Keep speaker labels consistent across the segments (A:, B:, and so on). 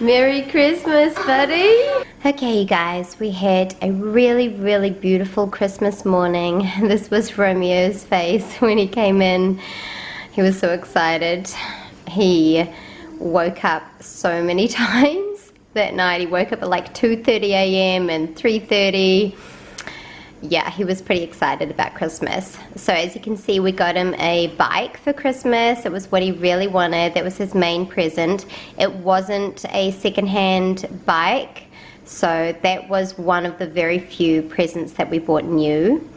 A: Merry Christmas, buddy! Okay, you guys, we had a really beautiful Christmas morning. This was Romeo's face when he came in. He was so excited. He woke up so many times that night. He woke up at like 2:30 a.m. and 3:30. Yeah, he was pretty excited about Christmas. So as you can see, we got him a bike for Christmas. It was what he really wanted. That was his main present. It wasn't a secondhand bike, so that was one of the very few presents that we bought new.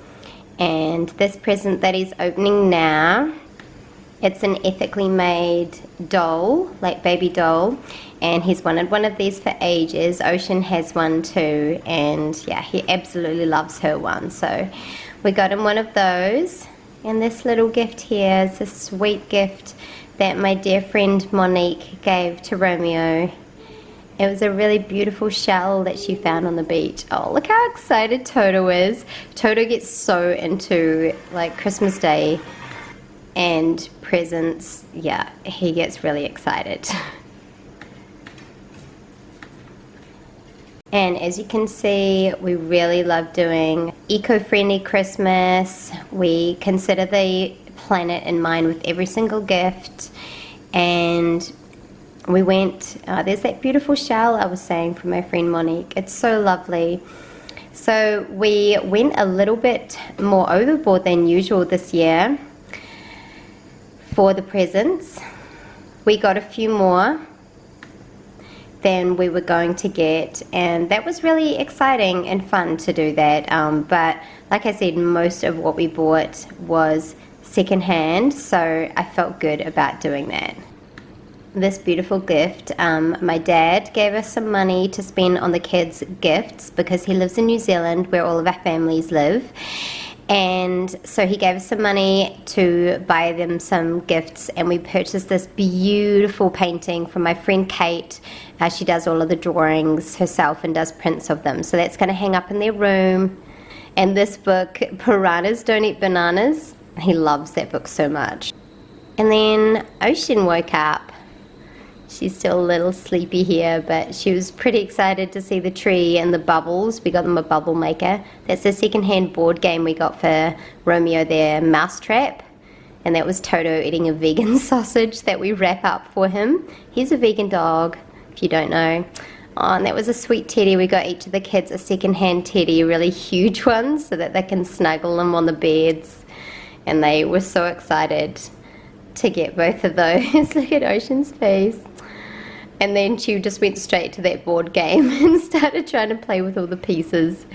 A: And this present that he's opening now, it's an ethically made doll, like baby doll, and he's wanted one of these for ages. Ocean has one too, and yeah, he absolutely loves her one. So we got him one of those, and this little gift here is a sweet gift that my dear friend Monique gave to Romeo. It was a really beautiful shell that she found on the beach. Oh, look how excited Toto is. Toto gets so into like Christmas Day and presents. Yeah, he gets really excited. And as you can see, we really love doing eco-friendly Christmas. We consider the planet in mind with every single gift. And we went, there's that beautiful shell I was saying from my friend Monique. It's so lovely. So we went a little bit more overboard than usual this year for the presents. We got a few more than we were going to get, and that was really exciting and fun to do that. But like I said, most of what we bought was secondhand, so I felt good about doing that. This beautiful gift, my dad gave us some money to spend on the kids' gifts because he lives in New Zealand where all of our families live. And so he gave us some money to buy them some gifts, and we purchased this beautiful painting from my friend Kate. She does all of the drawings herself and does prints of them, so that's going to hang up in their room. And this book, Piranhas Don't Eat Bananas, he loves that book so much. And then Ocean woke up. She's still a little sleepy here, but she was pretty excited to see the tree and the bubbles. We got them a bubble maker. That's a secondhand board game we got for Romeo, their mousetrap. And that was Toto eating a vegan sausage that we wrap up for him. He's a vegan dog, if you don't know. Oh, and that was a sweet teddy. We got each of the kids a secondhand teddy, a really huge one, so that they can snuggle them on the beds. And they were so excited to get both of those. Look at Ocean's face. And then she just went straight to that board game and started trying to play with all the pieces.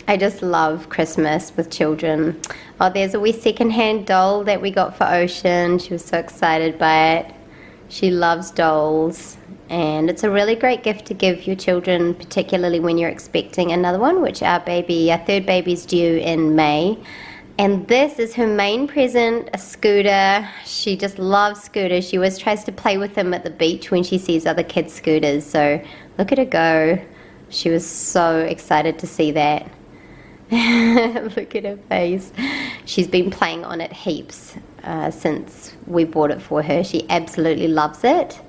A: I just love Christmas with children. Oh, there's a wee secondhand doll that we got for Ocean. She was so excited by it. She loves dolls. And it's a really great gift to give your children, particularly when you're expecting another one, which our third baby's due in May. And this is her main present, a scooter. She just loves scooters. She always tries to play with them at the beach when she sees other kids' scooters. So look at her go. She was so excited to see that. Look at her face. She's been playing on it heaps since we bought it for her. She absolutely loves it.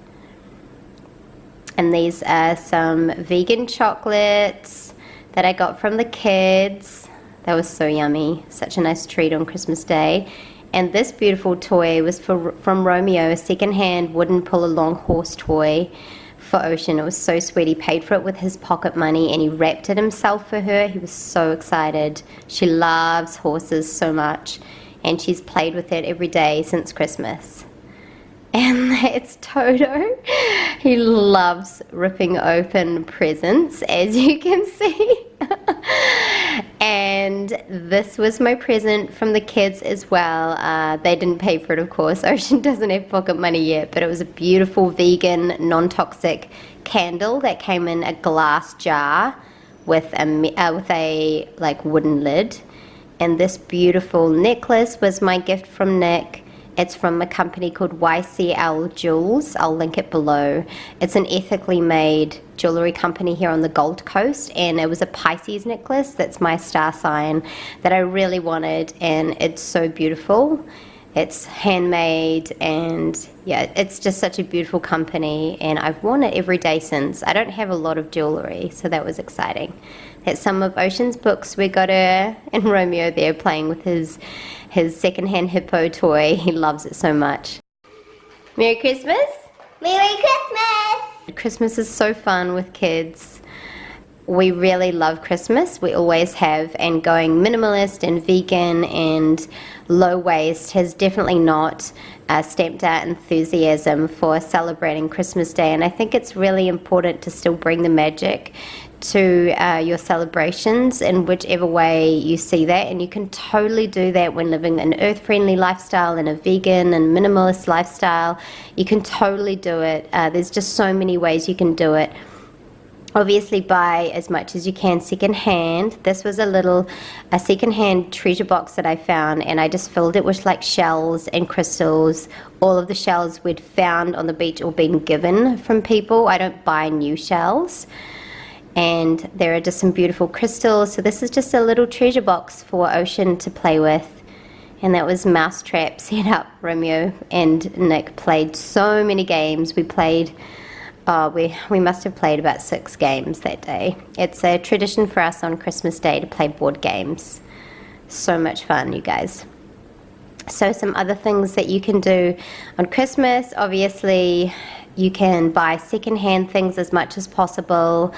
A: And these are some vegan chocolates that I got from the kids. That was so yummy. Such a nice treat on Christmas Day. And this beautiful toy was from Romeo, a secondhand wooden pull-along horse toy for Ocean. It was so sweet. He paid for it with his pocket money and he wrapped it himself for her. He was so excited. She loves horses so much, and she's played with it every day since Christmas. And that's Toto. He loves ripping open presents, as you can see. And this was my present from the kids as well. They didn't pay for it, of course. Ocean doesn't have pocket money yet, but it was a beautiful vegan, non-toxic candle that came in a glass jar with a like wooden lid. And this beautiful necklace was my gift from Nick. It's from a company called YCL Jewels. I'll link it below. It's an ethically made jewelry company here on the Gold Coast, and it was a Pisces necklace. That's my star sign that I really wanted, and it's so beautiful. It's handmade, and yeah, it's just such a beautiful company, and I've worn it every day since. I don't have a lot of jewelry, so that was exciting. That's some of Ocean's books. We got her and Romeo there playing with his secondhand hippo toy. He loves it so much. Merry Christmas!
B: Merry Christmas!
A: Christmas is so fun with kids. We really love Christmas. We always have, and going minimalist and vegan and low waste has definitely not stamped our enthusiasm for celebrating Christmas Day. And I think it's really important to still bring the magic to your celebrations in whichever way you see that, and you can totally do that when living an earth-friendly lifestyle and a vegan and minimalist lifestyle. You can totally do it. There's just so many ways you can do it. Obviously, buy as much as you can secondhand. This was a secondhand treasure box that I found, and I just filled it with like shells and crystals. All of the shells we'd found on the beach or been given from people. I don't buy new shells. And there are just some beautiful crystals. So this is just a little treasure box for Ocean to play with. And that was Mousetrap set up. Romeo and Nick played so many games. We played... we must have played about 6 games that day. It's a tradition for us on Christmas Day to play board games. So much fun, you guys. So some other things that you can do on Christmas, obviously you can buy secondhand things as much as possible.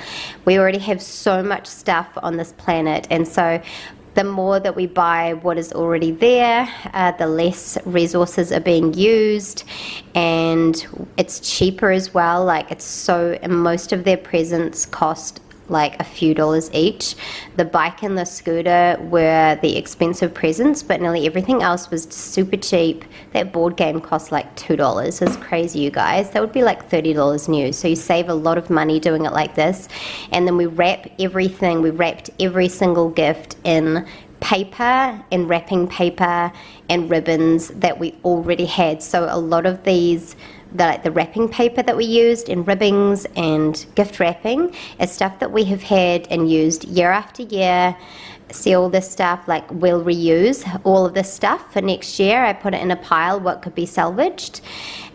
A: We already have so much stuff on this planet, and so the more that we buy what is already there, the less resources are being used, and it's cheaper as well. Like, most of their presents cost like a few dollars each. The bike and the scooter were the expensive presents, but nearly everything else was super cheap. That board game cost like $2. It's crazy, you guys. That would be like $30 new. So you save a lot of money doing it like this. And then we wrap everything. We wrapped every single gift in paper and wrapping paper and ribbons that we already had. So a lot of these, the wrapping paper that we used in ribbons and gift wrapping is stuff that we have had and used year after year. See all this stuff, like we'll reuse all of this stuff for next year. I put it in a pile, what could be salvaged,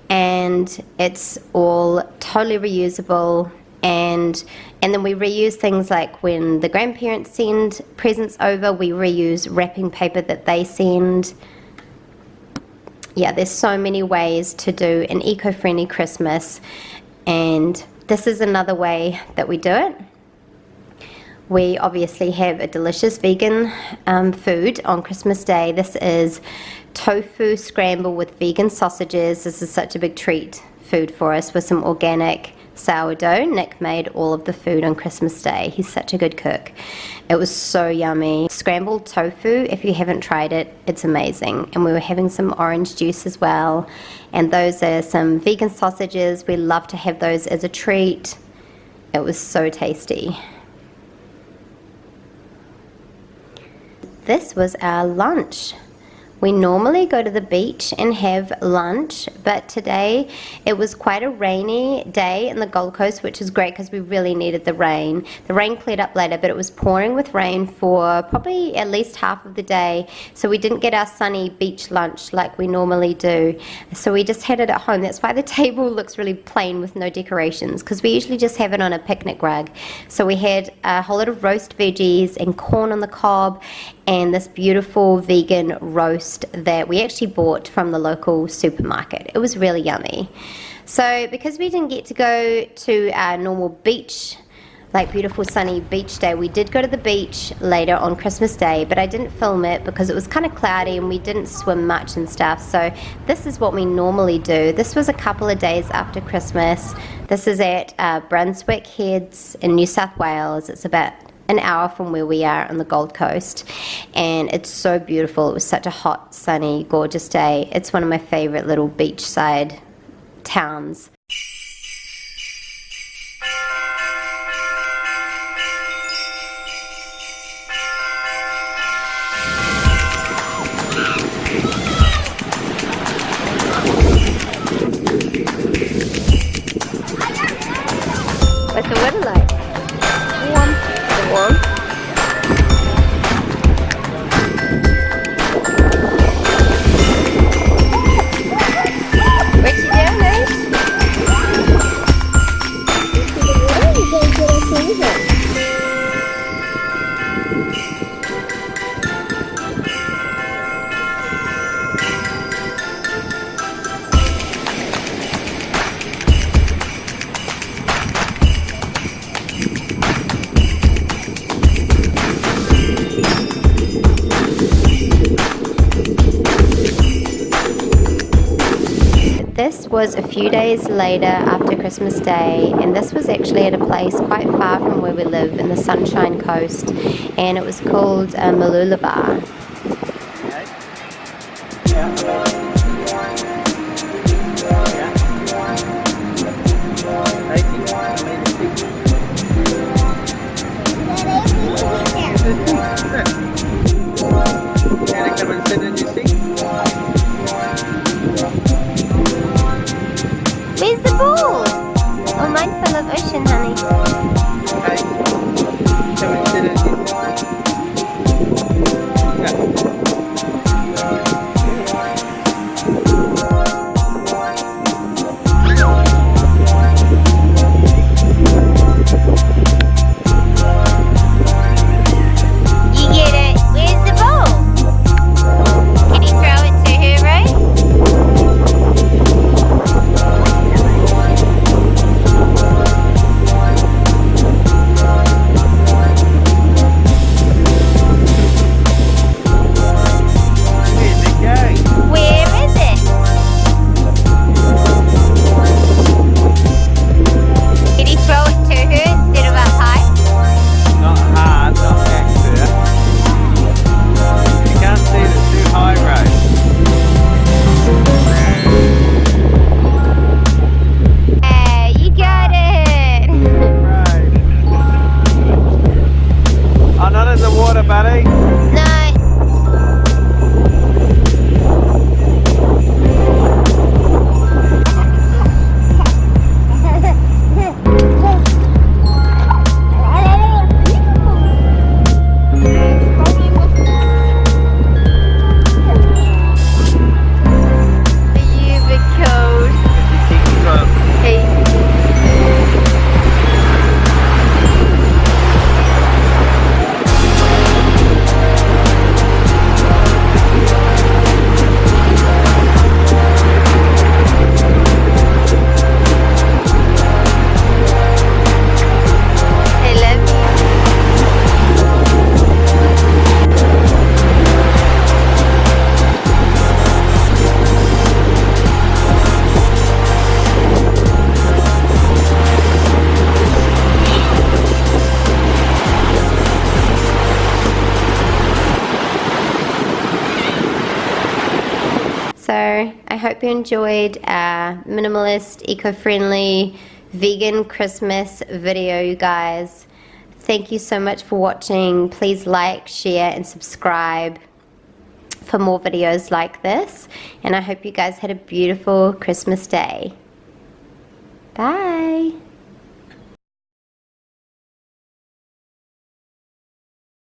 A: and it's all totally reusable. And then we reuse things like when the grandparents send presents over, we reuse wrapping paper that they send. Yeah, there's so many ways to do an eco-friendly Christmas, and this is another way that we do it. We obviously have a delicious vegan food on Christmas Day. This is tofu scramble with vegan sausages. This is such a big treat food for us with some organic sourdough. Nick made all of the food on Christmas Day. He's such a good cook. It was so yummy. Scrambled tofu, if you haven't tried it, it's amazing. And we were having some orange juice as well. And those are some vegan sausages. We love to have those as a treat. It was so tasty. This was our lunch. We normally go to the beach and have lunch, but today it was quite a rainy day in the Gold Coast, which is great because we really needed the rain. The rain cleared up later, but it was pouring with rain for probably at least half of the day, so we didn't get our sunny beach lunch like we normally do. So we just had it at home. That's why the table looks really plain with no decorations, because we usually just have it on a picnic rug. So we had a whole lot of roast veggies and corn on the cob, and this beautiful vegan roast that we actually bought from the local supermarket. It was really yummy. So because we didn't get to go to our normal beach, like beautiful sunny beach day, we did go to the beach later on Christmas Day, but I didn't film it because it was kind of cloudy and we didn't swim much and stuff. So this is what we normally do. This was a couple of days after Christmas. This is at Brunswick Heads in New South Wales. It's about an hour from where we are on the Gold Coast, and it's so beautiful. It was such a hot, sunny, gorgeous day. It's one of my favorite little beachside towns. What's the weather like? Warm. this was a few days later after Christmas Day, and this was actually at a place quite far from where we live in the Sunshine Coast, and it was called Malula Bar.
C: Come and sit in your seat.
A: Where's the ball? Oh, mine's full of ocean, honey.
C: Okay. Come and sit in your seat.
A: You get it. Where's the ball? Can you throw it to her, Ray? Where is it? Did he throw it to her instead of up high?
C: Not hard, not next to it. You can't see it, it's too high, Ray.
A: Hey, you got it!
C: Right. Oh, not in the water, buddy.
A: No. You be cold. Hey. I love you. So I hope you enjoyed our minimalist, eco-friendly, vegan Christmas video, you guys. Thank you so much for watching. Please like, share, and subscribe for more videos like this. And I hope you guys had a beautiful Christmas day. Bye.